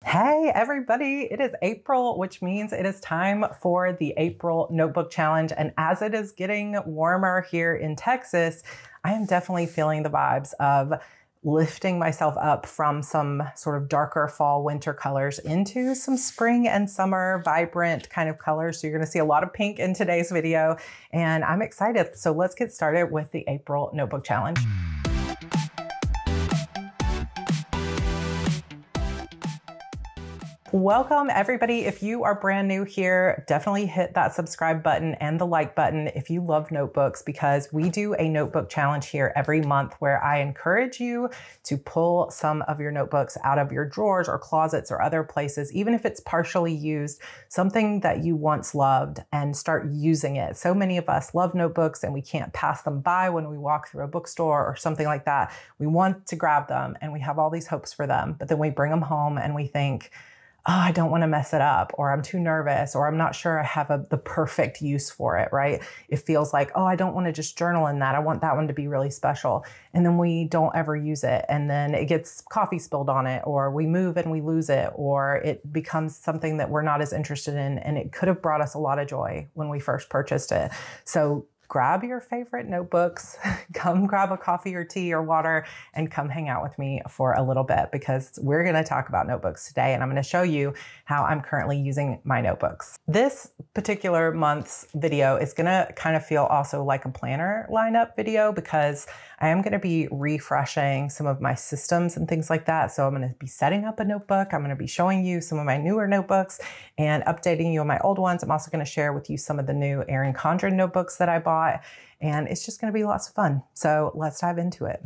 Hey everybody, it is April, which means it is time for the April Notebook Challenge. And as it is getting warmer here in Texas, I am definitely feeling the vibes of lifting myself up from some sort of darker fall winter colors into some spring and summer vibrant kind of colors. So you're going to see a lot of pink in today's video and I'm excited. So let's get started with the April Notebook Challenge. Welcome everybody. If you are brand new here, definitely hit that subscribe button and the like button if you love notebooks, because we do a notebook challenge here every month where I encourage you to pull some of your notebooks out of your drawers or closets or other places, even if it's partially used, something that you once loved, and start using it. So many of us love notebooks and we can't pass them by when we walk through a bookstore or something like that. We want to grab them and we have all these hopes for them, but then we bring them home and we think, oh, I don't want to mess it up, or I'm too nervous, or I'm not sure I have the perfect use for it, right? It feels like, oh, I don't want to just journal in that. I want that one to be really special. And then we don't ever use it. And then it gets coffee spilled on it, or we move and we lose it, or it becomes something that we're not as interested in. And it could have brought us a lot of joy when we first purchased it. So grab your favorite notebooks, come grab a coffee or tea or water, and come hang out with me for a little bit, because we're going to talk about notebooks today. And I'm going to show you how I'm currently using my notebooks. This particular month's video is going to kind of feel also like a planner lineup video, because I am going to be refreshing some of my systems and things like that. So I'm going to be setting up a notebook. I'm going to be showing you some of my newer notebooks and updating you on my old ones. I'm also going to share with you some of the new Erin Condren notebooks that I bought. And it's just going to be lots of fun. So let's dive into it.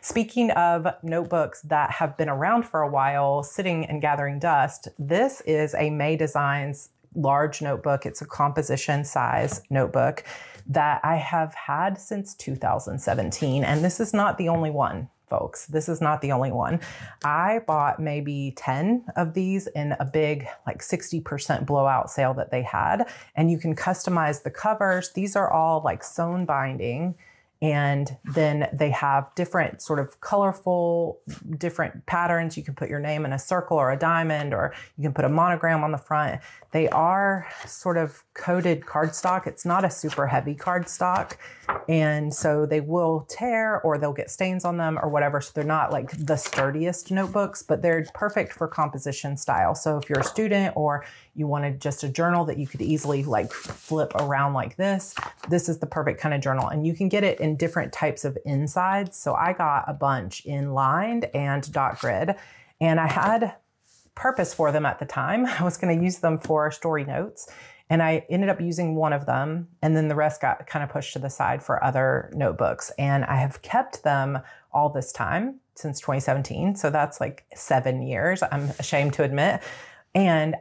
Speaking of notebooks that have been around for a while, sitting and gathering dust, this is a May Designs large notebook. It's a composition size notebook that I have had since 2017. And this is not the only one, folks. This is not the only one. I bought maybe 10 of these in a big like 60% blowout sale that they had. And you can customize the covers. These are all like sewn binding. And then they have different sort of colorful, different patterns. You can put your name in a circle or a diamond, or you can put a monogram on the front. They are sort of coated cardstock. It's not a super heavy cardstock. And so they will tear or they'll get stains on them or whatever. So they're not like the sturdiest notebooks, but they're perfect for composition style. So if you're a student or you wanted just a journal that you could easily like flip around like this is the perfect kind of journal. And you can get it in different types of insides. So I got a bunch in lined and dot grid, and I had purpose for them at the time. I was going to use them for story notes, and I ended up using one of them, and then the rest got kind of pushed to the side for other notebooks. And I have kept them all this time since 2017. So that's like 7 years, I'm ashamed to admit. And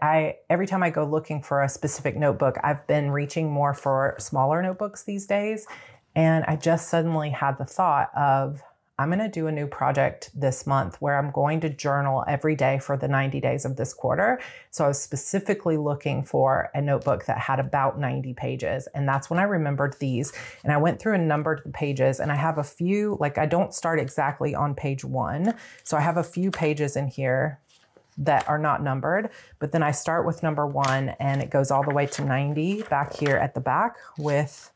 every time I go looking for a specific notebook, I've been reaching more for smaller notebooks these days. And I just suddenly had the thought of, I'm going to do a new project this month where I'm going to journal every day for the 90 days of this quarter. So I was specifically looking for a notebook that had about 90 pages. And that's when I remembered these. And I went through and numbered the pages, and I have a few, like I don't start exactly on page 1. So I have a few pages in here that are not numbered, but then I start with number 1 and it goes all the way to 90 back here at the back, with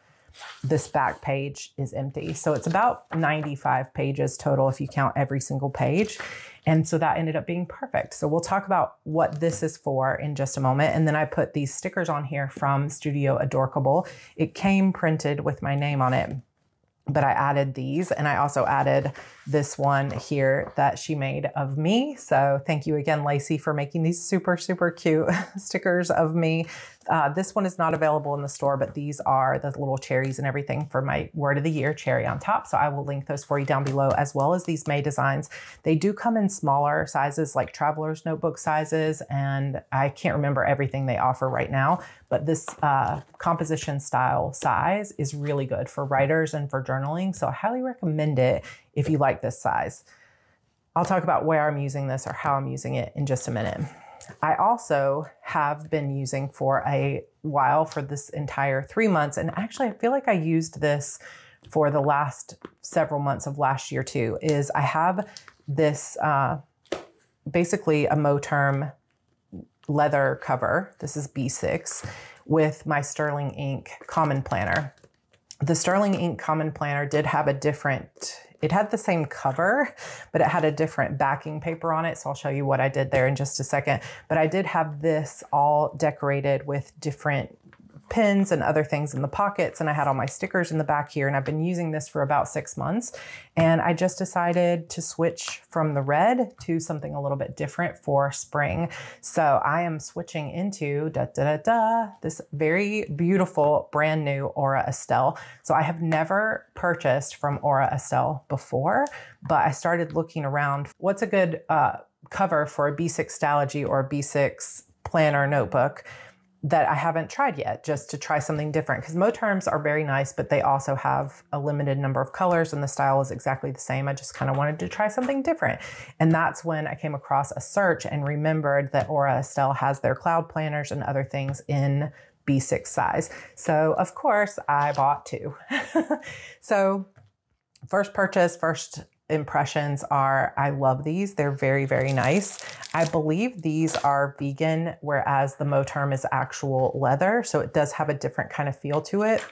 this back page is empty. So it's about 95 pages total if you count every single page. And so that ended up being perfect. So we'll talk about what this is for in just a moment. And then I put these stickers on here from Studio Adorkable. It came printed with my name on it, but I added these, and I also added this one here that she made of me. So thank you again, Lacey, for making these super, super cute stickers of me. This one is not available in the store, but these are the little cherries and everything for my word of the year, cherry on top. So I will link those for you down below, as well as these May Designs. They do come in smaller sizes, like traveler's notebook sizes, and I can't remember everything they offer right now, but this composition style size is really good for writers and for journaling. So I highly recommend it if you like this size. I'll talk about where I'm using this or how I'm using it in just a minute. I also have been using for a while, for this entire 3 months. And actually, I feel like I used this for the last several months of last year too, is I have this basically a Moterm leather cover. This is B6 with my Sterling Ink Common Planner. The Sterling Ink Common Planner did have a different, it had the same cover, but it had a different backing paper on it. So I'll show you what I did there in just a second. But I did have this all decorated with different pins and other things in the pockets. And I had all my stickers in the back here, and I've been using this for about 6 months. And I just decided to switch from the red to something a little bit different for spring. So I am switching into this very beautiful brand new Aura Estelle. So I have never purchased from Aura Estelle before, but I started looking around. What's a good cover for a B6 Stalogy or a B6 planner notebook that I haven't tried yet, just to try something different? Because Moterms are very nice, but they also have a limited number of colors and the style is exactly the same. I just kind of wanted to try something different. And that's when I came across a search and remembered that Aura Estelle has their cloud planners and other things in B6 size. So of course I bought 2. So first purchase, first impressions are, I love these. They're very, very nice. I believe these are vegan, whereas the Moterm is actual leather. So it does have a different kind of feel to it,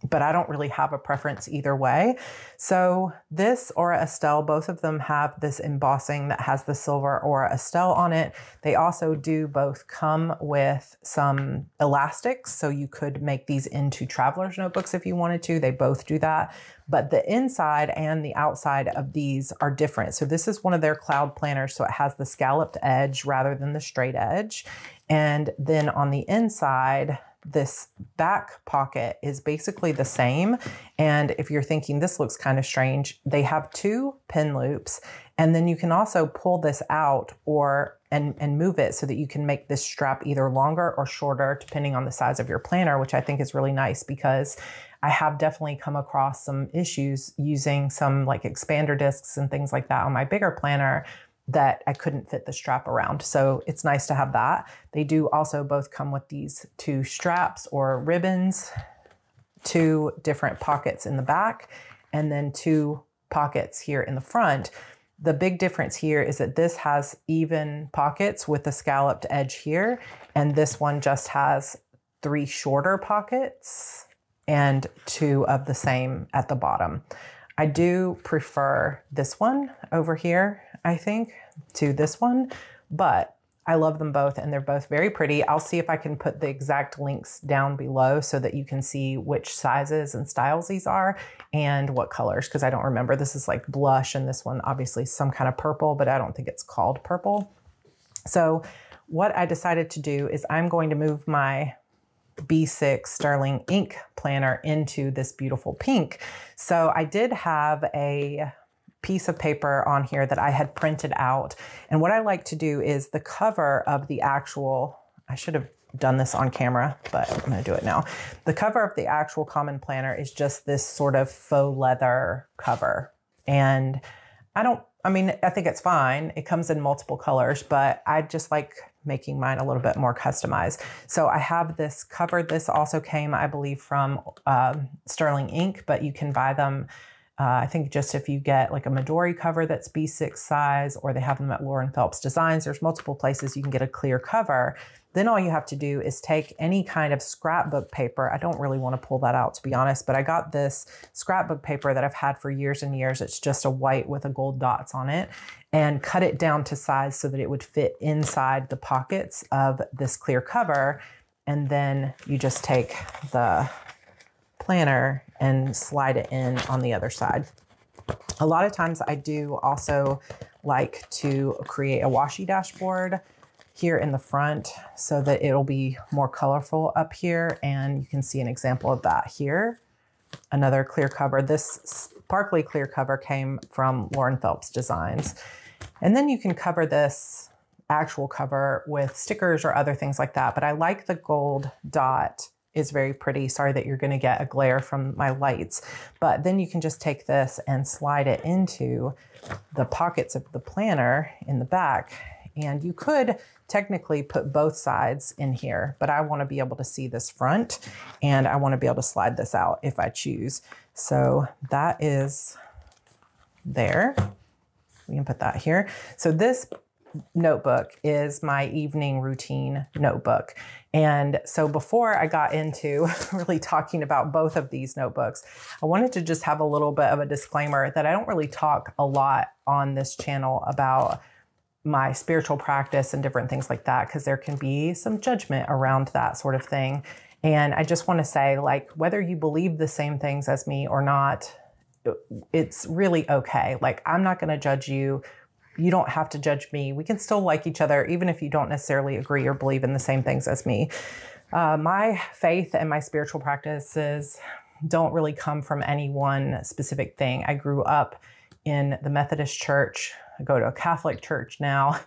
but I don't really have a preference either way. So this Aura Estelle, both of them have this embossing that has the silver Aura Estelle on it. They also do both come with some elastics, so you could make these into traveler's notebooks if you wanted to. They both do that. But the inside and the outside of these are different. So this is one of their cloud planners, so it has the scalloped edge rather than the straight edge. And then on the inside, this back pocket is basically the same. And if you're thinking this looks kind of strange, they have 2 pin loops. And then you can also pull this out and move it so that you can make this strap either longer or shorter, depending on the size of your planner, which I think is really nice, because I have definitely come across some issues using some like expander discs and things like that on my bigger planner that I couldn't fit the strap around. So it's nice to have that. They do also both come with these 2 straps or ribbons, 2 different pockets in the back, and then 2 pockets here in the front. The big difference here is that this has even pockets with a scalloped edge here, and this one just has 3 shorter pockets and 2 of the same at the bottom. I do prefer this one over here, I think, to this one, but I love them both and they're both very pretty. I'll see if I can put the exact links down below so that you can see which sizes and styles these are and what colors, because I don't remember. This is like blush and this one obviously some kind of purple, but I don't think it's called purple. So what I decided to do is I'm going to move my B6 Sterling Ink planner into this beautiful pink. So I did have a piece of paper on here that I had printed out. And what I like to do is the cover of the actual, I should have done this on camera, but I'm going to do it now. The cover of the actual common planner is just this sort of faux leather cover. And I think it's fine. It comes in multiple colors, but I just like making mine a little bit more customized. So I have this cover. This also came, I believe, from Sterling Ink, but you can buy them I think just if you get like a Midori cover that's B6 size, or they have them at Lauren Phelps Designs, there's multiple places you can get a clear cover. Then all you have to do is take any kind of scrapbook paper. I don't really want to pull that out, to be honest, but I got this scrapbook paper that I've had for years and years. It's just a white with a gold dots on it, and cut it down to size so that it would fit inside the pockets of this clear cover. And then you just take the planner and slide it in on the other side. A lot of times I do also like to create a washi dashboard here in the front so that it'll be more colorful up here. And you can see an example of that here. Another clear cover. This sparkly clear cover came from Lauren Phelps Designs. And then you can cover this actual cover with stickers or other things like that. But I like the gold dot. Is very pretty. Sorry that you're going to get a glare from my lights, but then you can just take this and slide it into the pockets of the planner in the back. And you could technically put both sides in here, but I want to be able to see this front and I want to be able to slide this out if I choose. So that is there. We can put that here. So this notebook is my evening routine notebook. And so before I got into really talking about both of these notebooks, I wanted to just have a little bit of a disclaimer that I don't really talk a lot on this channel about my spiritual practice and different things like that, because there can be some judgment around that sort of thing. And I just want to say, like, whether you believe the same things as me or not, it's really okay. Like, I'm not going to judge you. You don't have to judge me. We can still like each other, even if you don't necessarily agree or believe in the same things as me. My faith and my spiritual practices don't really come from any one specific thing. I grew up in the Methodist church. I go to a Catholic church now.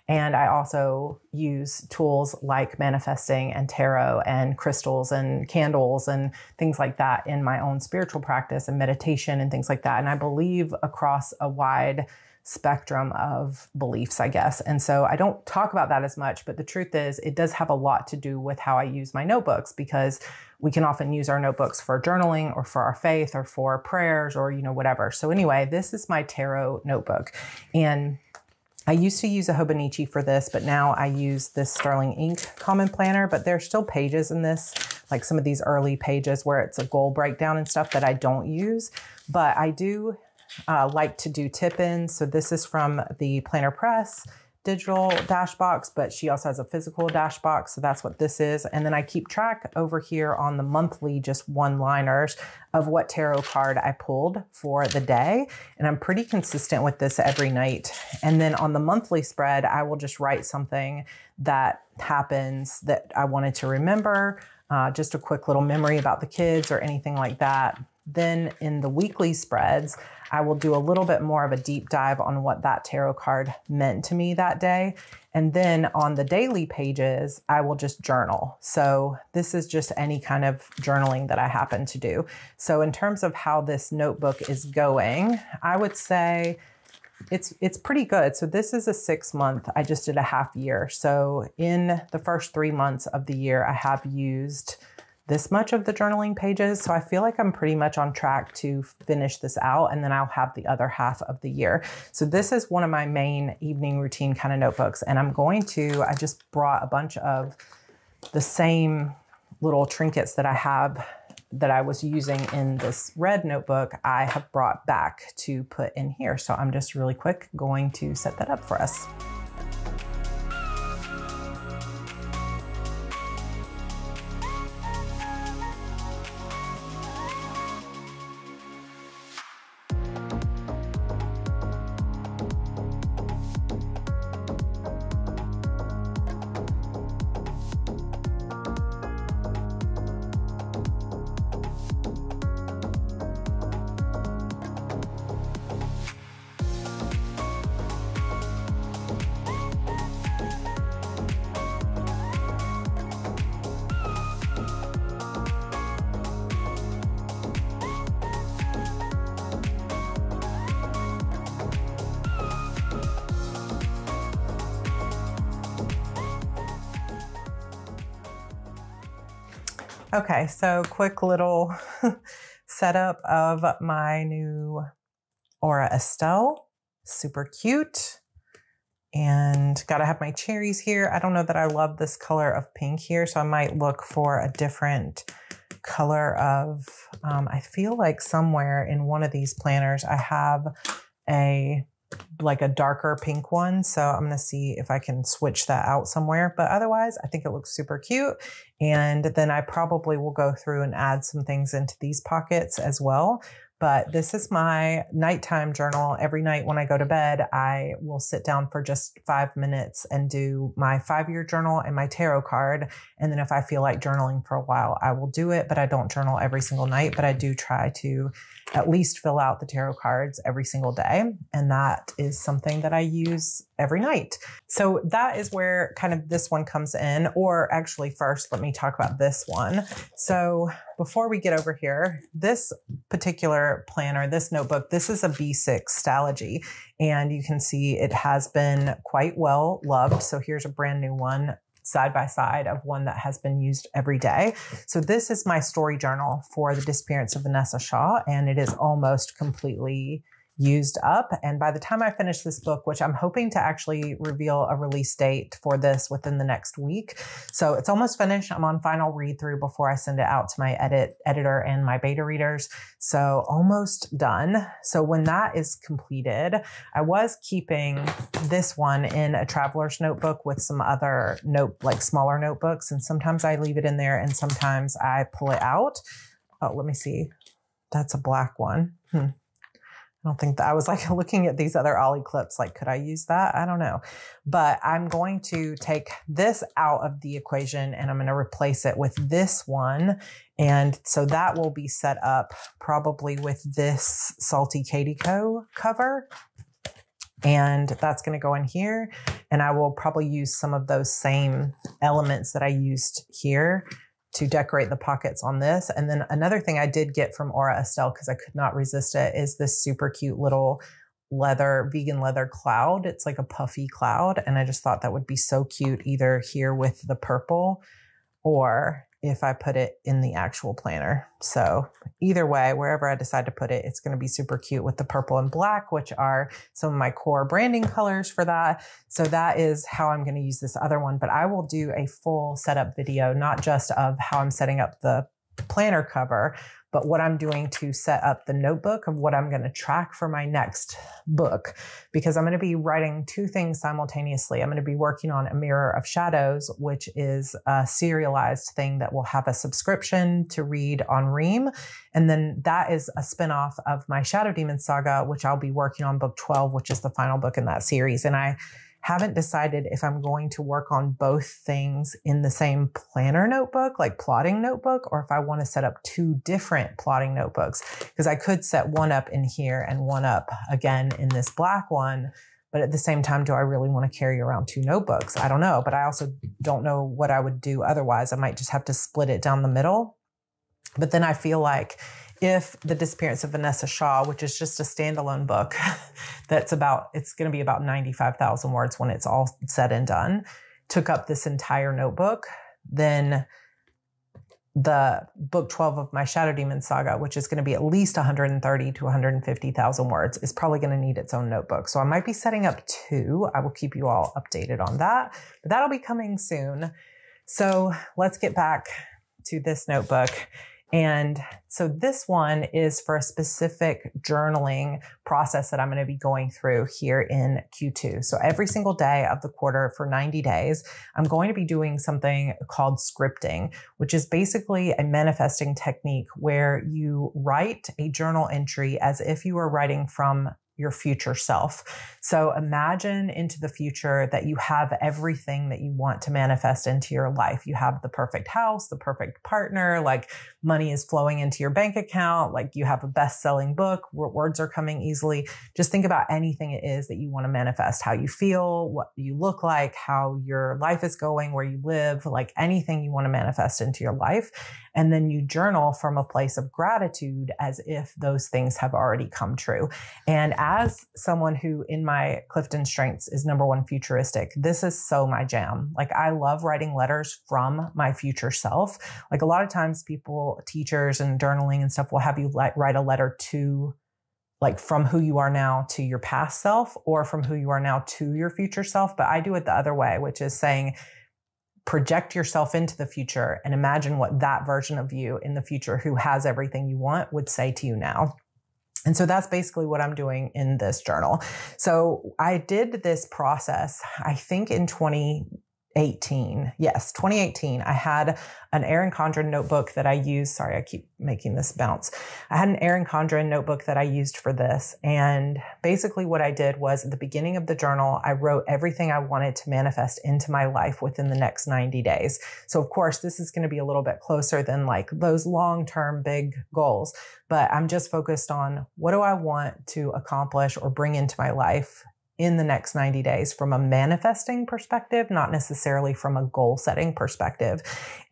And I also use tools like manifesting and tarot and crystals and candles and things like that in my own spiritual practice and meditation and things like that. And I believe across a wide spectrum of beliefs, I guess. And so I don't talk about that as much, but the truth is it does have a lot to do with how I use my notebooks, because we can often use our notebooks for journaling or for our faith or for prayers or, whatever. So anyway, this is my tarot notebook. And I used to use a Hobonichi for this, but now I use this Sterling Ink Common Planner, but there's still pages in this, like some of these early pages where it's a goal breakdown and stuff that I don't use, but I do like to do tip-ins. So this is from the Planner Press digital DashBox, but she also has a physical DashBox. So that's what this is. And then I keep track over here on the monthly, just one-liners of what tarot card I pulled for the day. And I'm pretty consistent with this every night. And then on the monthly spread, I will just write something that happens that I wanted to remember, just a quick little memory about the kids or anything like that. Then in the weekly spreads, I will do a little bit more of a deep dive on what that tarot card meant to me that day. And then on the daily pages, I will just journal. So this is just any kind of journaling that I happen to do. So in terms of how this notebook is going, I would say it's pretty good. So this is a 6-month. I just did a half year. So in the first 3 months of the year, I have used this much of the journaling pages. So I feel like I'm pretty much on track to finish this out, and then I'll have the other half of the year. So this is one of my main evening routine kind of notebooks. And I just brought a bunch of the same little trinkets that I have that I was using in this red notebook, I have brought back to put in here. So I'm just really quick going to set that up for us. Okay, so quick little setup of my new Aura Estelle. Super cute. And gotta have my cherries here. I don't know that I love this color of pink here, so I might look for a different color of, I feel like somewhere in one of these planners I have a darker pink one. So I'm going to see if I can switch that out somewhere, but otherwise I think it looks super cute. And then I probably will go through and add some things into these pockets as well. But this is my nighttime journal. Every night when I go to bed, I will sit down for just 5 minutes and do my 5-year journal and my tarot card. And then if I feel like journaling for a while, I will do it, but I don't journal every single night, but I do try to at least fill out the tarot cards every single day. And that is something that I use every night. So that is where kind of this one comes in, or actually first, let me talk about this one. So before we get over here, this particular planner, this notebook, this is a B6 Stalogy, and you can see it has been quite well loved. So here's a brand new one side by side of one that has been used every day. So this is my story journal for the disappearance of Vanessa Shaw, and it is almost completely used up. And by the time I finish this book, which I'm hoping to actually reveal a release date for this within the next week. So it's almost finished. I'm on final read through before I send it out to my editor and my beta readers. So almost done. So when that is completed, I was keeping this one in a traveler's notebook with some other smaller notebooks. And sometimes I leave it in there and sometimes I pull it out. Oh, let me see. That's a black one. I don't think that I was like looking at these other Ollie clips, like, could I use that? I don't know. But I'm going to take this out of the equation and I'm going to replace it with this one. And so that will be set up probably with this Salty Katie Co. cover. And that's going to go in here. And I will probably use some of those same elements that I used here to decorate the pockets on this. And then another thing I did get from Aura Estelle, because I could not resist it, is this super cute little vegan leather cloud. It's like a puffy cloud. And I just thought that would be so cute either here with the purple or if I put it in the actual planner. So either way, wherever I decide to put it, it's going to be super cute with the purple and black, which are some of my core branding colors for that. So that is how I'm going to use this other one, but I will do a full setup video, not just of how I'm setting up the planner cover, but what I'm doing to set up the notebook of what I'm going to track for my next book, because I'm going to be writing two things simultaneously. I'm going to be working on A Mirror of Shadows, which is a serialized thing that will have a subscription to read on Ream. And then that is a spinoff of my Shadow Demon saga, which I'll be working on book 12, which is the final book in that series. And I haven't decided if I'm going to work on both things in the same planner notebook, like plotting notebook, or if I want to set up two different plotting notebooks, because I could set one up in here and one up again in this black one. But at the same time, do I really want to carry around two notebooks? I don't know, but I also don't know what I would do otherwise. I might just have to split it down the middle. But then I feel like if The Disappearance of Vanessa Shaw, which is just a standalone book it's going to be about 95,000 words when it's all said and done, took up this entire notebook, then the book 12 of my Shadow Demon saga, which is going to be at least 130 to 150,000 words, is probably going to need its own notebook. So I might be setting up two. I will keep you all updated on that, but that'll be coming soon. So let's get back to this notebook. And so this one is for a specific journaling process that I'm going to be going through here in Q2. So every single day of the quarter for 90 days, I'm going to be doing something called scripting, which is basically a manifesting technique where you write a journal entry as if you were writing from your future self. So imagine into the future that you have everything that you want to manifest into your life. You have the perfect house, the perfect partner, like money is flowing into your bank account, like you have a best-selling book, words are coming easily. Just think about anything it is that you want to manifest, how you feel, what you look like, how your life is going, where you live, like anything you want to manifest into your life. And then you journal from a place of gratitude as if those things have already come true. And as someone who in my Clifton Strengths is #1 futuristic, this is so my jam. Like I love writing letters from my future self. Like a lot of times people, teachers and journaling and stuff will have you write a letter to like from who you are now to your past self or from who you are now to your future self. But I do it the other way, which is saying, project yourself into the future and imagine what that version of you in the future who has everything you want would say to you now. And so that's basically what I'm doing in this journal. So I did this process, I think in 2018. Yes, 2018. I had an Erin Condren notebook that I used. Sorry, I keep making this bounce. I had an Erin Condren notebook that I used for this. And basically what I did was at the beginning of the journal, I wrote everything I wanted to manifest into my life within the next 90 days. So of course, this is going to be a little bit closer than like those long-term big goals, but I'm just focused on what do I want to accomplish or bring into my life in the next 90 days from a manifesting perspective, not necessarily from a goal setting perspective.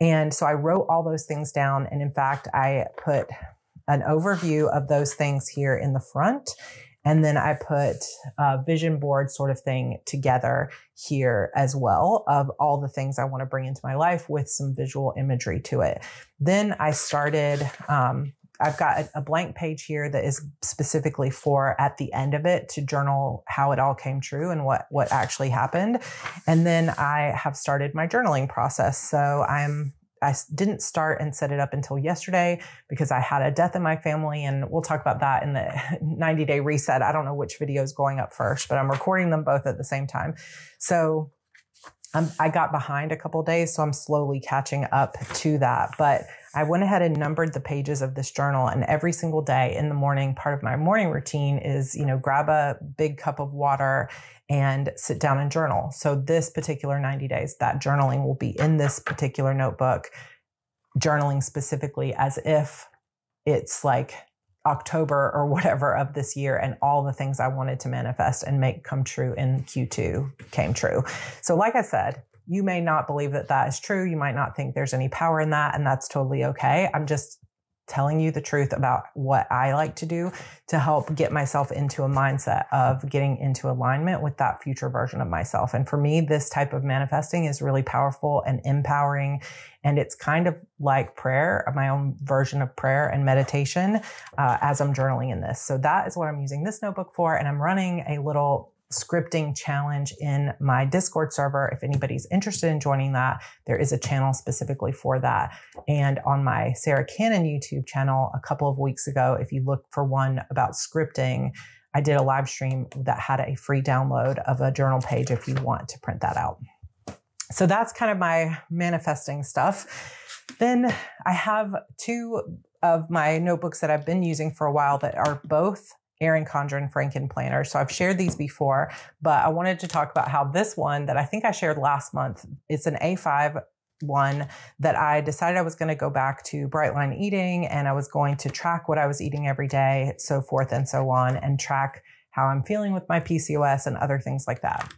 And so I wrote all those things down. And in fact, I put an overview of those things here in the front. And then I put a vision board sort of thing together here as well of all the things I want to bring into my life with some visual imagery to it. Then I started I've got a blank page here that is specifically for at the end of it to journal how it all came true and what actually happened. And then I have started my journaling process. So I didn't start and set it up until yesterday because I had a death in my family, and we'll talk about that in the 90-day reset. I don't know which video is going up first, but I'm recording them both at the same time. So I got behind a couple days, so I'm slowly catching up to that. But I went ahead and numbered the pages of this journal, and every single day in the morning, part of my morning routine is, grab a big cup of water and sit down and journal. So this particular 90 days, that journaling will be in this particular notebook, journaling specifically as if it's like October or whatever of this year, and all the things I wanted to manifest and make come true in Q2 came true. So like I said, you may not believe that that is true. You might not think there's any power in that, and that's totally okay. I'm just telling you the truth about what I like to do to help get myself into a mindset of getting into alignment with that future version of myself. And for me, this type of manifesting is really powerful and empowering. And it's kind of like prayer, my own version of prayer and meditation as I'm journaling in this. So that is what I'm using this notebook for. And I'm running a little scripting challenge in my Discord server. If anybody's interested in joining that, there is a channel specifically for that. And on my Sarra Cannon YouTube channel a couple of weeks ago, if you look for one about scripting, I did a live stream that had a free download of a journal page if you want to print that out. So that's kind of my manifesting stuff. Then I have two of my notebooks that I've been using for a while that are both Erin Condren Franken planners. So I've shared these before, but I wanted to talk about how this one that I think I shared last month, it's an A5 one that I decided I was going to go back to bright line eating, and I was going to track what I was eating every day, so forth and so on, and track how I'm feeling with my PCOS and other things like that.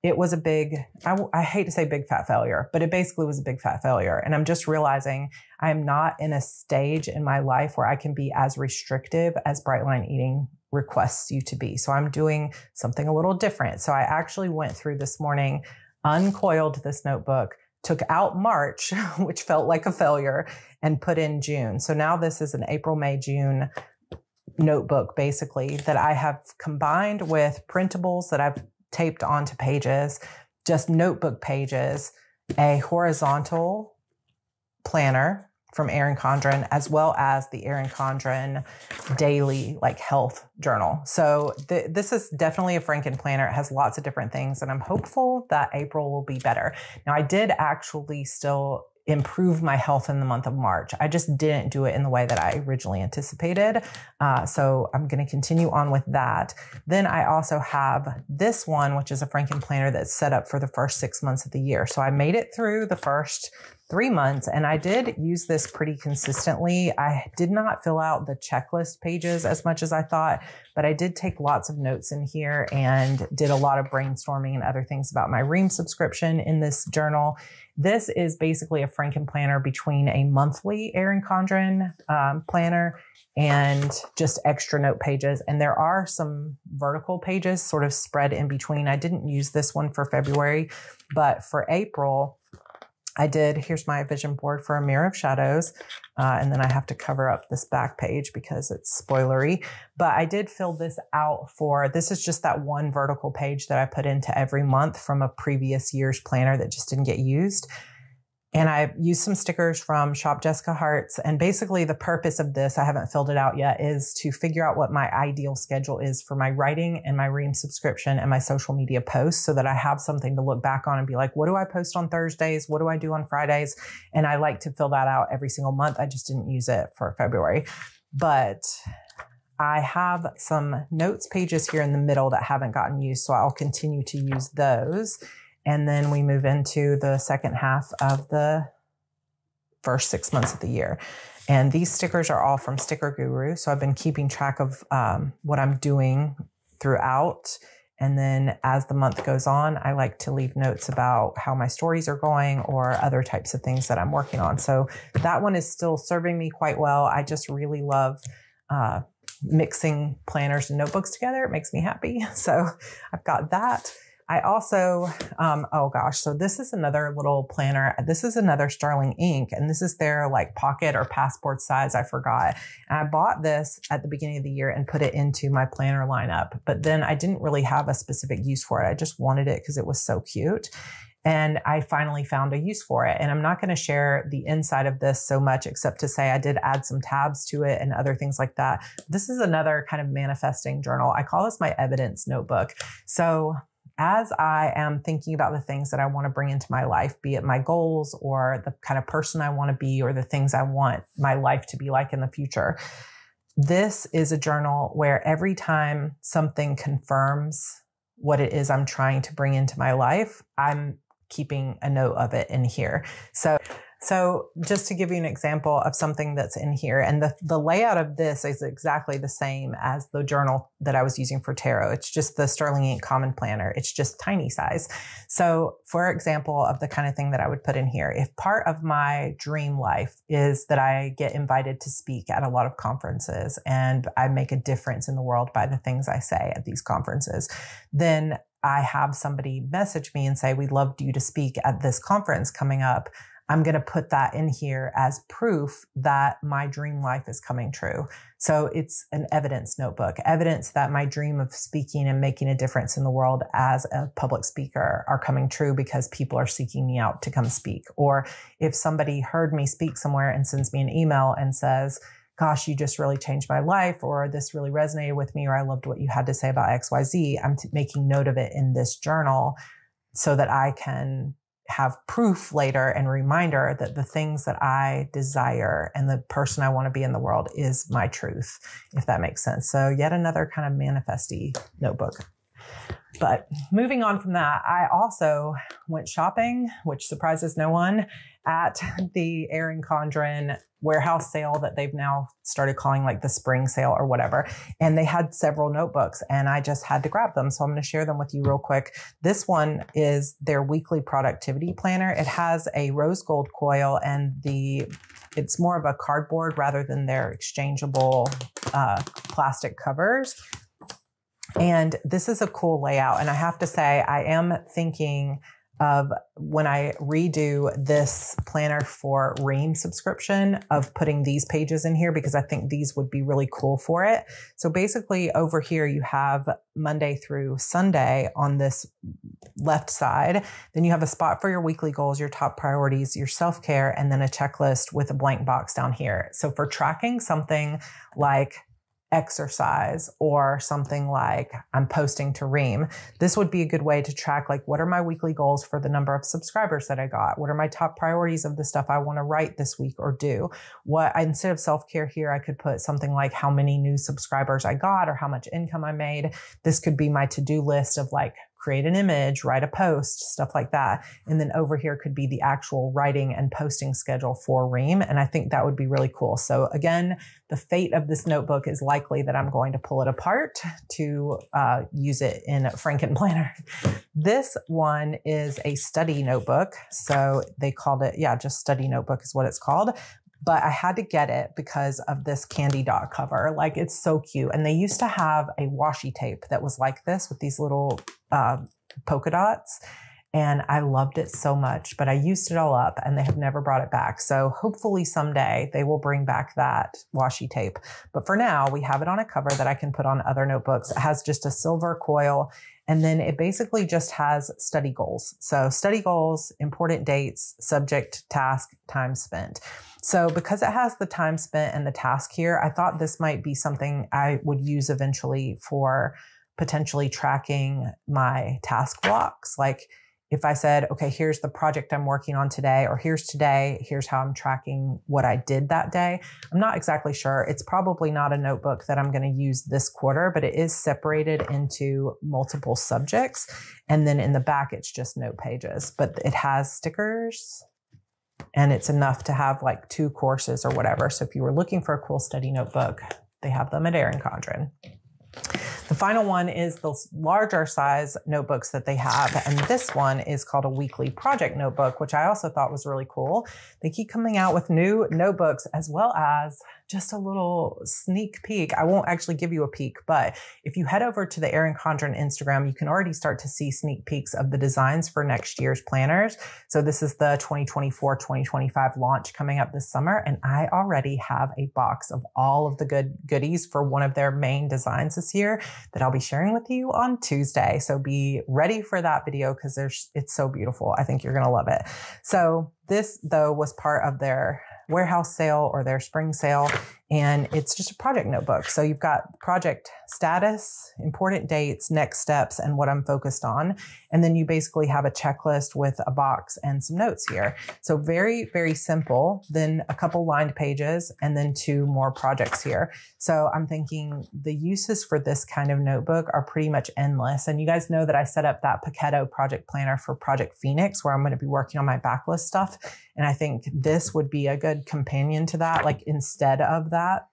It was a big, I hate to say big fat failure, but it basically was a big fat failure. And I'm just realizing I'm not in a stage in my life where I can be as restrictive as bright line eating requests you to be. So I'm doing something a little different. So I actually went through this morning, uncoiled this notebook, took out March, which felt like a failure, and put in June. So now this is an April, May, June notebook, basically, that I have combined with printables that I've taped onto pages, just notebook pages, a horizontal planner from Erin Condren, as well as the Erin Condren daily health journal. So this is definitely a Franken planner. It has lots of different things, and I'm hopeful that April will be better. Now, I did actually still improve my health in the month of March. I just didn't do it in the way that I originally anticipated. So I'm going to continue on with that. Then I also have this one, which is a Franken planner that's set up for the first 6 months of the year. So I made it through the first 3 months, and I did use this pretty consistently. I did not fill out the checklist pages as much as I thought, but I did take lots of notes in here and did a lot of brainstorming and other things about my Ream subscription in this journal. This is basically a Franken planner between a monthly Erin Condren planner and just extra note pages. And there are some vertical pages sort of spread in between. I didn't use this one for February, but for April, I did. Here's my vision board for a Mirror of Shadows. And then I have to cover up this back page because it's spoilery. But I did fill this out this is just that one vertical page that I put into every month from a previous year's planner that just didn't get used. And I used some stickers from Shop Jessica Hearts. And basically the purpose of this, I haven't filled it out yet, is to figure out what my ideal schedule is for my writing and my Ream subscription and my social media posts, so that I have something to look back on and be like, what do I post on Thursdays? What do I do on Fridays? And I like to fill that out every single month. I just didn't use it for February. But I have some notes pages here in the middle that haven't gotten used, so I'll continue to use those. And then we move into the second half of the first 6 months of the year. And these stickers are all from Sticker Guru. So I've been keeping track of what I'm doing throughout. And then as the month goes on, I like to leave notes about how my stories are going or other types of things that I'm working on. So that one is still serving me quite well. I just really love mixing planners and notebooks together. It makes me happy. So I've got that. I also, oh gosh, so this is another little planner. This is another Sterling ink, and this is their like pocket or passport size. I forgot. And I bought this at the beginning of the year and put it into my planner lineup, but then I didn't really have a specific use for it. I just wanted it because it was so cute. And I finally found a use for it. And I'm not going to share the inside of this so much, except to say I did add some tabs to it and other things like that. This is another kind of manifesting journal. I call this my evidence notebook. So as I am thinking about the things that I want to bring into my life, be it my goals or the kind of person I want to be or the things I want my life to be like in the future, this is a journal where every time something confirms what it is I'm trying to bring into my life, I'm keeping a note of it in here. So just to give you an example of something that's in here, and the layout of this is exactly the same as the journal that I was using for tarot. It's just the Sterling Ink Common Planner. It's just tiny size. So for example of the kind of thing that I would put in here, if part of my dream life is that I get invited to speak at a lot of conferences and I make a difference in the world by the things I say at these conferences, then I have somebody message me and say, we'd love you to speak at this conference coming up. I'm going to put that in here as proof that my dream life is coming true. So it's an evidence notebook, evidence that my dream of speaking and making a difference in the world as a public speaker are coming true because people are seeking me out to come speak. Or if somebody heard me speak somewhere and sends me an email and says, gosh, you just really changed my life, or this really resonated with me, or I loved what you had to say about XYZ, I'm making note of it in this journal so that I can have proof later and reminder that the things that I desire and the person I want to be in the world is my truth, if that makes sense. So yet another kind of manifesty notebook. But moving on from that, I also went shopping, which surprises no one, at the Erin Condren warehouse sale that they've now started calling like the spring sale or whatever. And they had several notebooks and I just had to grab them. So I'm going to share them with you real quick. This one is their weekly productivity planner. It has a rose gold coil and it's more of a cardboard rather than their exchangeable plastic covers. And this is a cool layout. And I have to say, I am thinking of when I redo this planner for Ream subscription of putting these pages in here because I think these would be really cool for it. So basically over here, you have Monday through Sunday on this left side. Then you have a spot for your weekly goals, your top priorities, your self-care, and then a checklist with a blank box down here. So for tracking something like exercise or something like I'm posting to Ream, this would be a good way to track like what are my weekly goals for the number of subscribers that I got? What are my top priorities of the stuff I want to write this week or do? Instead of self-care here, I could put something like how many new subscribers I got or how much income I made. This could be my to-do list of like create an image, write a post, stuff like that. And then over here could be the actual writing and posting schedule for Ream. And I think that would be really cool. So again, the fate of this notebook is likely that I'm going to pull it apart to use it in Franken Planner. This one is a study notebook. So they called it, just study notebook is what it's called. But I had to get it because of this candy dot cover. Like it's so cute. And they used to have a washi tape that was like this with these little polka dots. And I loved it so much, but I used it all up and they have never brought it back. So hopefully someday they will bring back that washi tape. But for now, we have it on a cover that I can put on other notebooks. It has just a silver coil. And then it basically just has study goals. So study goals, important dates, subject, task, time spent. So because it has the time spent and the task here, I thought this might be something I would use eventually for potentially tracking my task blocks. Like if I said, okay, here's the project I'm working on today, or here's today, here's how I'm tracking what I did that day. I'm not exactly sure. It's probably not a notebook that I'm going to use this quarter, but it is separated into multiple subjects. And then in the back, it's just note pages, but it has stickers and it's enough to have like 2 courses or whatever. So if you were looking for a cool study notebook, they have them at Erin Condren. The final one is the larger size notebooks that they have. And this one is called a weekly project notebook, which I also thought was really cool. They keep coming out with new notebooks as well as just a little sneak peek. I won't actually give you a peek, but if you head over to the Erin Condren Instagram, you can already start to see sneak peeks of the designs for next year's planners. So this is the 2024-2025 launch coming up this summer. And I already have a box of all of the good goodies for one of their main designs this year that I'll be sharing with you on Tuesday. So be ready for that video because it's so beautiful. I think you're going to love it. So this, though, was part of their warehouse sale or their spring sale, and it's just a project notebook. So you've got project status, important dates, next steps, and what I'm focused on. And then you basically have a checklist with a box and some notes here. So very, very simple. Then a couple lined pages and then 2 more projects here. So I'm thinking the uses for this kind of notebook are pretty much endless. And you guys know that I set up that Paketo project planner for Project Phoenix, where I'm going to be working on my backlist stuff. And I think this would be a good companion to that, like instead of that.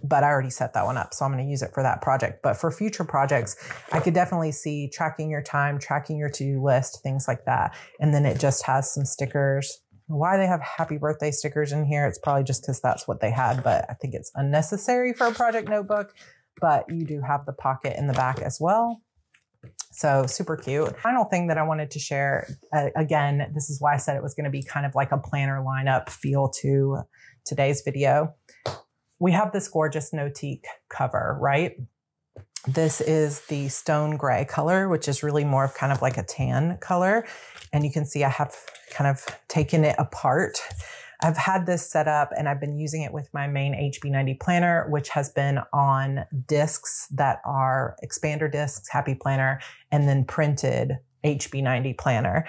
But I already set that one up, so I'm going to use it for that project. But for future projects, I could definitely see tracking your time, tracking your to-do list, things like that. And then it just has some stickers. Why they have happy birthday stickers in here, it's probably just because that's what they had, but I think it's unnecessary for a project notebook. But you do have the pocket in the back as well. So super cute. Final thing that I wanted to share, again, this is why I said it was going to be kind of like a planner lineup feel to today's video. We have this gorgeous Notiq cover, right? This is the stone gray color, which is really more of kind of like a tan color. And you can see I have kind of taken it apart. I've had this set up and I've been using it with my main HB90 planner, which has been on discs that are expander discs, Happy Planner, and then printed HB90 planner.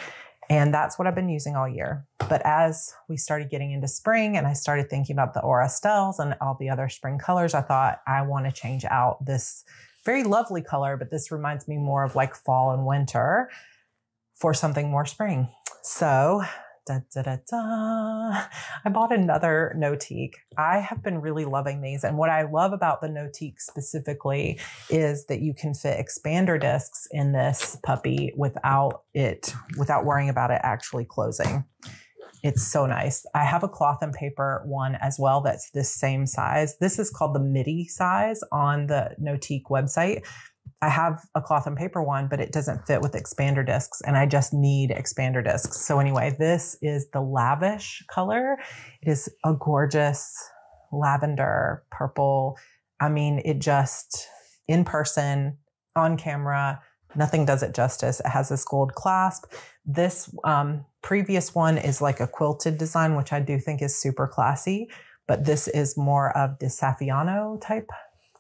And that's what I've been using all year. But as we started getting into spring and I started thinking about the Estelles and all the other spring colors, I thought I want to change out this very lovely color, but this reminds me more of like fall and winter for something more spring. So I bought another Notiq. I have been really loving these. And what I love about the Notiq specifically is that you can fit expander discs in this puppy without worrying about it actually closing. It's so nice. I have a cloth and paper one as well that's this same size. This is called the midi size on the Notiq website. I have a cloth and paper one, but it doesn't fit with expander discs and I just need expander discs. So anyway, this is the lavish color. It is a gorgeous lavender purple. I mean, it just in person, on camera, nothing does it justice. It has this gold clasp. This previous one is like a quilted design, which I do think is super classy, but this is more of the Saffiano type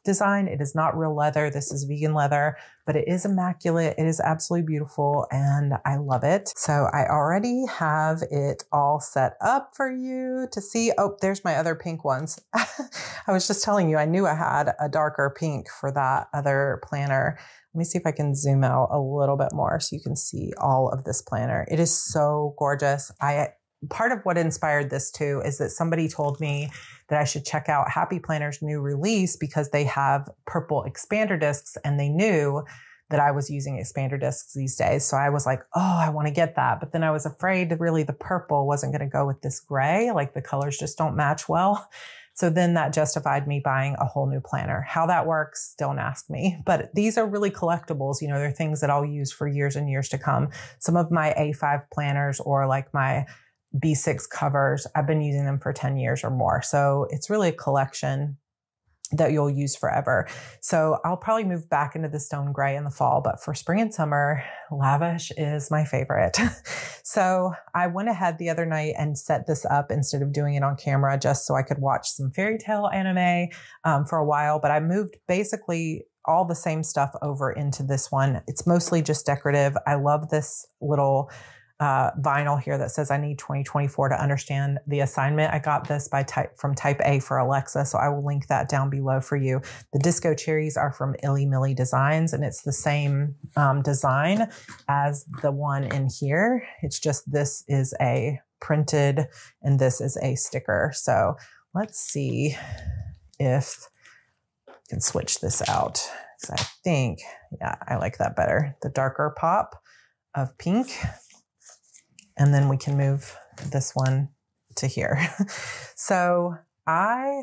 design. It is not real leather. This is vegan leather, but it is immaculate. It is absolutely beautiful and I love it. So I already have it all set up for you to see. Oh, there's my other pink ones. I was just telling you, I knew I had a darker pink for that other planner. Let me see if I can zoom out a little bit more so you can see all of this planner. It is so gorgeous. Part of what inspired this too is that somebody told me that I should check out Happy Planner's new release because they have purple expander discs and they knew that I was using expander discs these days. So I was like, oh, I want to get that. But then I was afraid that really the purple wasn't going to go with this gray. Like the colors just don't match well. So then that justified me buying a whole new planner. How that works, don't ask me. But these are really collectibles. You know, they're things that I'll use for years and years to come. Some of my A5 planners or like my B6 covers, I've been using them for 10 years or more. So it's really a collection that you'll use forever. So I'll probably move back into the stone gray in the fall, but for spring and summer, lavish is my favorite. So I went ahead the other night and set this up instead of doing it on camera just so I could watch some fairy tale anime for a while, but I moved basically all the same stuff over into this one. It's mostly just decorative. I love this little vinyl here that says I need 2024 to understand the assignment. I got this from Type A for Alexa, so I will link that down below for you. The disco cherries are from Illy Milly Designs, and it's the same design as the one in here. It's just this is a printed and this is a sticker. So let's see if I can switch this out. So I think, yeah, I like that better. The darker pop of pink. And then we can move this one to here. So I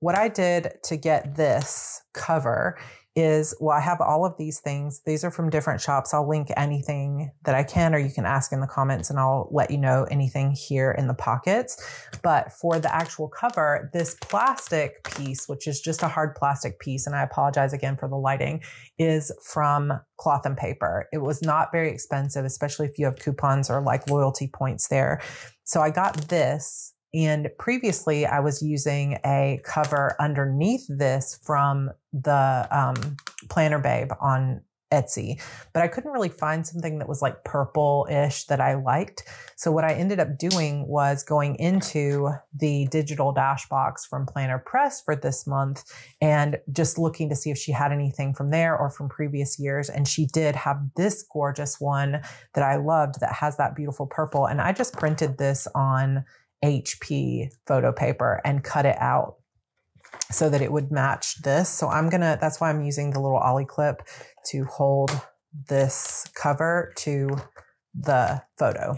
what I did to get this cover is, well, I have all of these things. These are from different shops. I'll link anything that I can, or you can ask in the comments and I'll let you know anything here in the pockets. But for the actual cover, this plastic piece, which is just a hard plastic piece, and I apologize again for the lighting, is from Cloth and Paper. It was not very expensive, especially if you have coupons or like loyalty points there. So I got this. And previously I was using a cover underneath this from the Planner Babe on Etsy, but I couldn't really find something that was like purple-ish that I liked. So what I ended up doing was going into the digital DashBox from Planner Press for this month and just looking to see if she had anything from there or from previous years. And she did have this gorgeous one that I loved that has that beautiful purple. And I just printed this on HP photo paper and cut it out so that it would match this. So that's why I'm using the little ollie clip to hold this cover to the photo.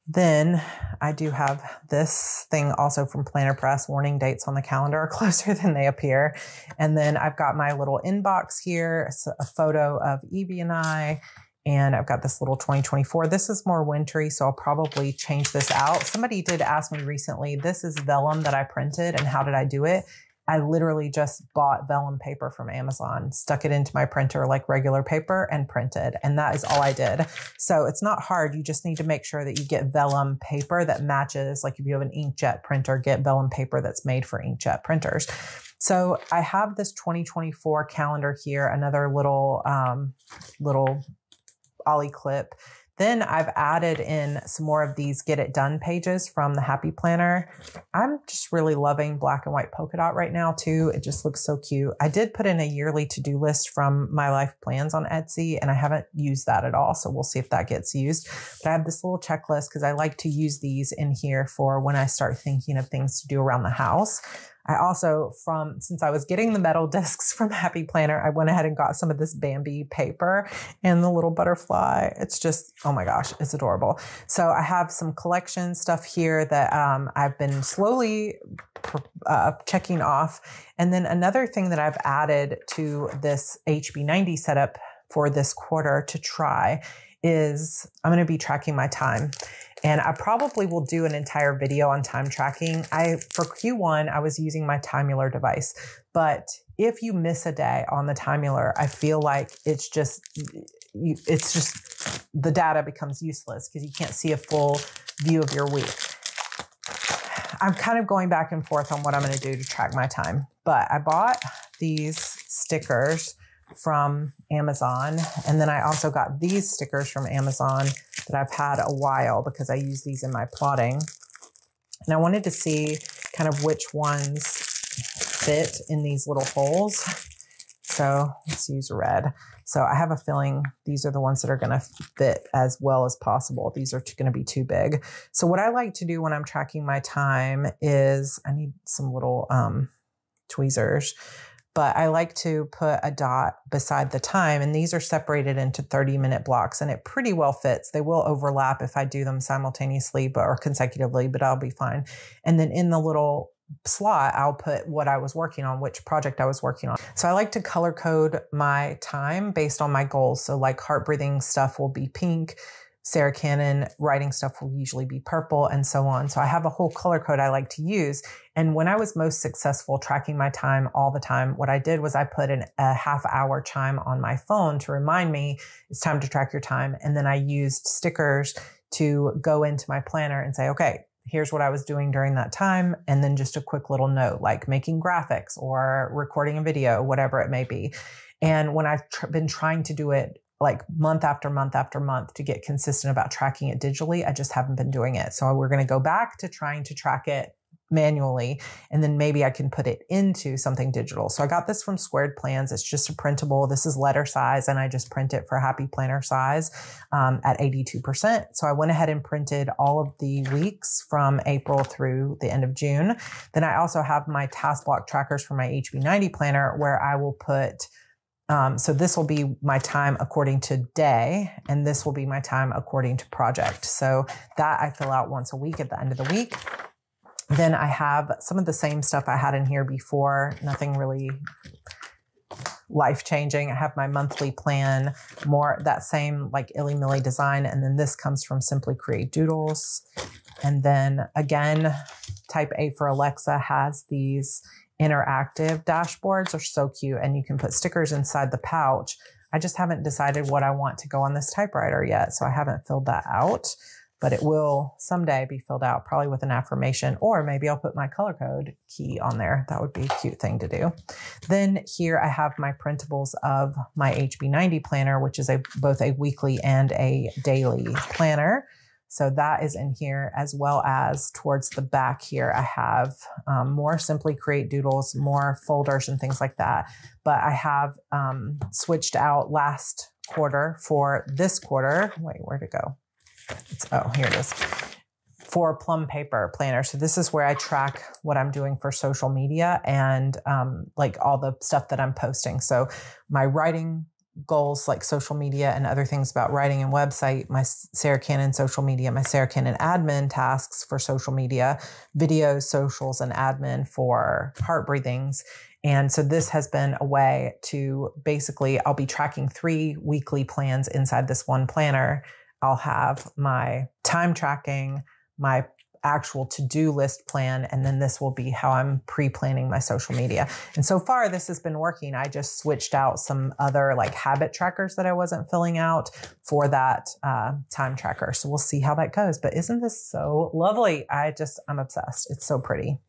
Then I do have this thing also from Planner Press. Warning, dates on the calendar are closer than they appear. And then I've got my little inbox here, so a photo of Evie and I. And I've got this little 2024. This is more wintry, so I'll probably change this out. Somebody did ask me recently, this is vellum that I printed, and how did I do it? I literally just bought vellum paper from Amazon, stuck it into my printer like regular paper and printed. And that is all I did. So it's not hard. You just need to make sure that you get vellum paper that matches. Like if you have an inkjet printer, get vellum paper that's made for inkjet printers. So I have this 2024 calendar here, another little ollie clip. Then I've added in some more of these Get It Done pages from the Happy Planner. I'm just really loving black and white polka dot right now too. It just looks so cute. I did put in a yearly to-do list from My Life Plans on Etsy, and I haven't used that at all. So we'll see if that gets used. But I have this little checklist because I like to use these in here for when I start thinking of things to do around the house. I also, since I was getting the metal discs from Happy Planner, I went ahead and got some of this Bambi paper and the little butterfly. It's just, oh my gosh, it's adorable. So I have some collection stuff here that I've been slowly checking off. And then another thing that I've added to this HB90 setup for this quarter to try is I'm going to be tracking my time. And I probably will do an entire video on time tracking. For Q1, I was using my Timular device, but if you miss a day on the Timular, I feel like it's just the data becomes useless because you can't see a full view of your week. I'm kind of going back and forth on what I'm going to do to track my time, but I bought these stickers from Amazon. And then I also got these stickers from Amazon that I've had a while because I use these in my plotting. And I wanted to see kind of which ones fit in these little holes. So let's use red. So I have a feeling these are the ones that are going to fit as well as possible. These are going to be too big. So what I like to do when I'm tracking my time is I need some little tweezers. But I like to put a dot beside the time, and these are separated into 30-minute blocks, and it pretty well fits. They will overlap if I do them simultaneously or consecutively, but I'll be fine. And then in the little slot, I'll put what I was working on, which project I was working on. So I like to color code my time based on my goals. So like heart breathing stuff will be pink, Sarra Cannon writing stuff will usually be purple, and so on. So I have a whole color code I like to use. And when I was most successful tracking my time all the time, what I did was I put in a half-hour chime on my phone to remind me it's time to track your time. And then I used stickers to go into my planner and say, okay, here's what I was doing during that time. And then just a quick little note, like making graphics or recording a video, whatever it may be. And when I've been trying to do it like month after month after month to get consistent about tracking it digitally, I just haven't been doing it. So we're going to go back to trying to track it manually, and then maybe I can put it into something digital. So I got this from Squared Plans. It's just a printable. This is letter size, and I just print it for Happy Planner size at 82%. So I went ahead and printed all of the weeks from April through the end of June. Then I also have my task block trackers for my HB90 planner where I will put so this will be my time according to day, and this will be my time according to project. So that I fill out once a week at the end of the week. Then I have some of the same stuff I had in here before, nothing really life-changing. I have my monthly plan, more that same like illy-milly design. And then this comes from Simply Create Doodles. And then again, Type A for Alexa has these interactive dashboards. Are so cute. And you can put stickers inside the pouch. I just haven't decided what I want to go on this typewriter yet. So I haven't filled that out, but it will someday be filled out, probably with an affirmation, or maybe I'll put my color code key on there. That would be a cute thing to do. Then here I have my printables of my HB90 planner, which is both a weekly and a daily planner. So that is in here, as well as towards the back here, I have more Simply Create Doodles, more folders and things like that. But I have switched out last quarter for this quarter. Wait, where'd it go? Oh, here it is. For Plum Paper Planner. So this is where I track what I'm doing for social media and like all the stuff that I'm posting. So my writing goals, like social media and other things about writing and website, my Sarra Cannon social media, my Sarra Cannon admin tasks for social media, videos, socials, and admin for heart breathings. And so this has been a way to basically, I'll be tracking 3 weekly plans inside this one planner. I'll have my time tracking, my actual to-do list plan, and then this will be how I'm pre-planning my social media. And so far this has been working. I just switched out some other like habit trackers that I wasn't filling out for that time tracker. So we'll see how that goes. But isn't this so lovely? I'm obsessed. It's so pretty.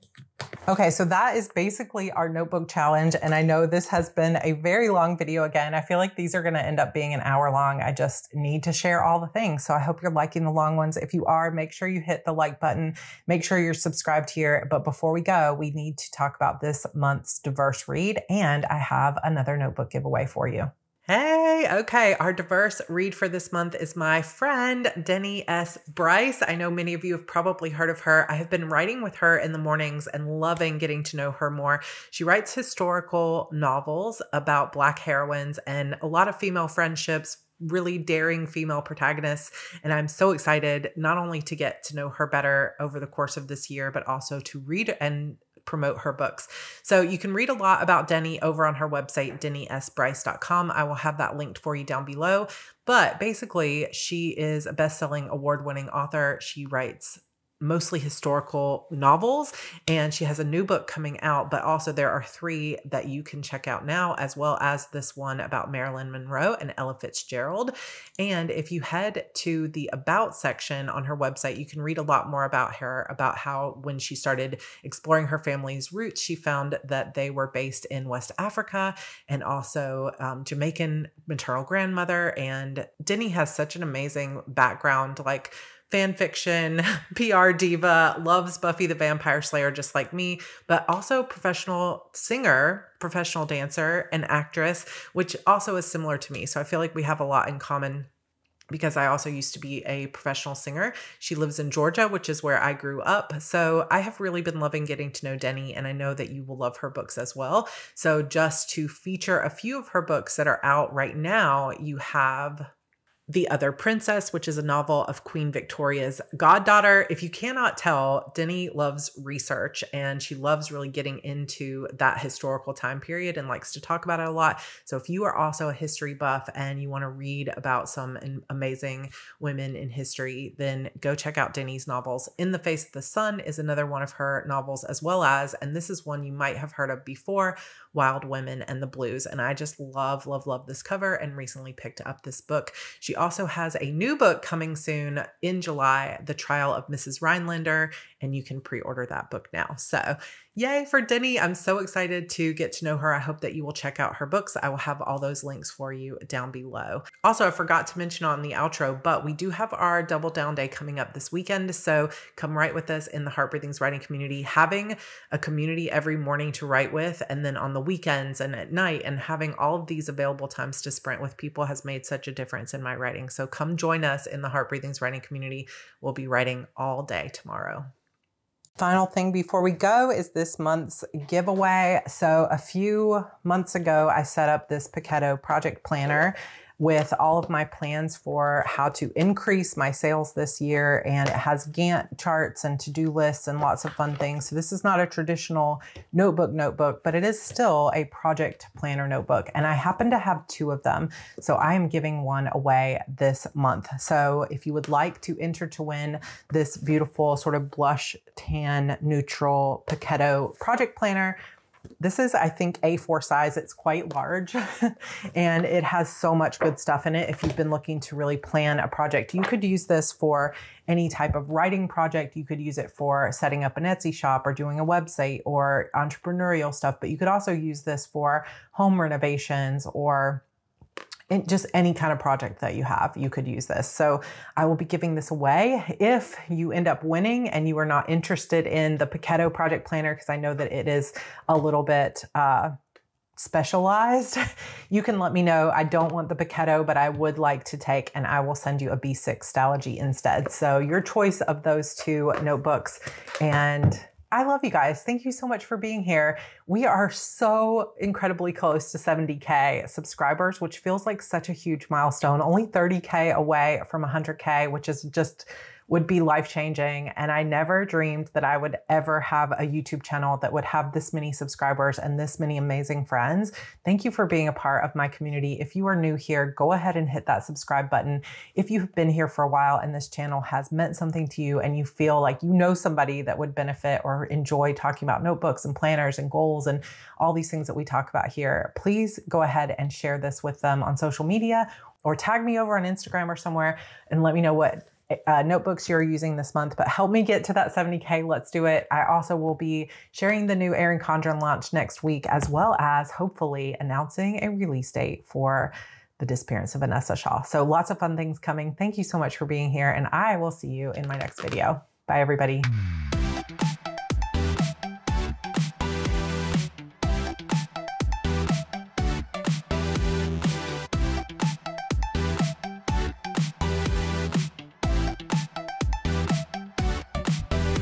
Okay, so that is basically our notebook challenge. And I know this has been a very long video again. I feel like these are going to end up being an hour long. I just need to share all the things. So I hope you're liking the long ones. If you are, make sure you hit the like button. Make sure you're subscribed here. But before we go, we need to talk about this month's diverse read. And I have another notebook giveaway for you. Hey, okay. Our diverse read for this month is my friend, Denny S Bryce. I know many of you have probably heard of her. I have been writing with her in the mornings and loving getting to know her more. She writes historical novels about Black heroines and a lot of female friendships, really daring female protagonists. And I'm so excited not only to get to know her better over the course of this year, but also to read and promote her books. So you can read a lot about Denny over on her website, dennysbryce.com. I will have that linked for you down below. But basically, she is a best-selling award-winning author. She writes mostly historical novels, and she has a new book coming out, but also there are 3 that you can check out now, as well as this one about Marilyn Monroe and Ella Fitzgerald. And if you head to the About section on her website, you can read a lot more about her, about how when she started exploring her family's roots, she found that they were based in West Africa and also Jamaican maternal grandmother. And Denny has such an amazing background, like fan fiction, PR diva, loves Buffy the Vampire Slayer just like me, but also professional singer, professional dancer, and actress, which also is similar to me. So I feel like we have a lot in common because I also used to be a professional singer. She lives in Georgia, which is where I grew up. So I have really been loving getting to know Denny, and I know that you will love her books as well. So just to feature a few of her books that are out right now, you have The Other Princess, which is a novel of Queen Victoria's goddaughter. If you cannot tell, Denny loves research and she loves really getting into that historical time period and likes to talk about it a lot. So if you are also a history buff and you want to read about some amazing women in history, then go check out Denny's novels. In the Face of the Sun is another one of her novels, as well as, and this is one you might have heard of before, Wild Women and the Blues. And I just love, love, love this cover and recently picked up this book. She also has a new book coming soon in July, The Trial of Mrs. Rhinelander, and you can pre-order that book now. So yay for Denny. I'm so excited to get to know her. I hope that you will check out her books. I will have all those links for you down below. Also, I forgot to mention on the outro, but we do have our Double Down Day coming up this weekend. So come write with us in the Heart Breathings writing community. Having a community every morning to write with, and then on the weekends and at night, and having all of these available times to sprint with people has made such a difference in my writing. So come join us in the Heart Breathings writing community. We'll be writing all day tomorrow. Final thing before we go is this month's giveaway. So a few months ago, I set up this Paquetto project planner. with all of my plans for how to increase my sales this year. And it has Gantt charts and to-do lists and lots of fun things. So this is not a traditional notebook, but it is still a project planner notebook. And I happen to have 2 of them. So I am giving one away this month. So if you would like to enter to win this beautiful sort of blush tan neutral Paquetto project planner, this is, I think, A4 size. It's quite large and it has so much good stuff in it. If you've been looking to really plan a project, you could use this for any type of writing project. You could use it for setting up an Etsy shop or doing a website or entrepreneurial stuff, but you could also use this for home renovations or just any kind of project that you have, you could use this. So I will be giving this away. If you end up winning and you are not interested in the Paquetto project planner, because I know that it is a little bit specialized, you can let me know. I don't want the Paquetto, but I would like to take, and I will send you a B6 Stalogy instead. So your choice of those 2 notebooks. And I love you guys. Thank you so much for being here. We are so incredibly close to 70K subscribers, which feels like such a huge milestone. Only 30K away from 100K, which is just would be life-changing. And I never dreamed that I would ever have a YouTube channel that would have this many subscribers and this many amazing friends. Thank you for being a part of my community. If you are new here, go ahead and hit that subscribe button. If you've been here for a while and this channel has meant something to you and you feel like you know somebody that would benefit or enjoy talking about notebooks and planners and goals and all these things that we talk about here, please go ahead and share this with them on social media or tag me over on Instagram or somewhere and let me know what notebooks you're using this month, but help me get to that 70K. Let's do it. I also will be sharing the new Erin Condren launch next week, as well as hopefully announcing a release date for The Disappearance of Vanessa Shaw. So lots of fun things coming. Thank you so much for being here, and I will see you in my next video. Bye, everybody.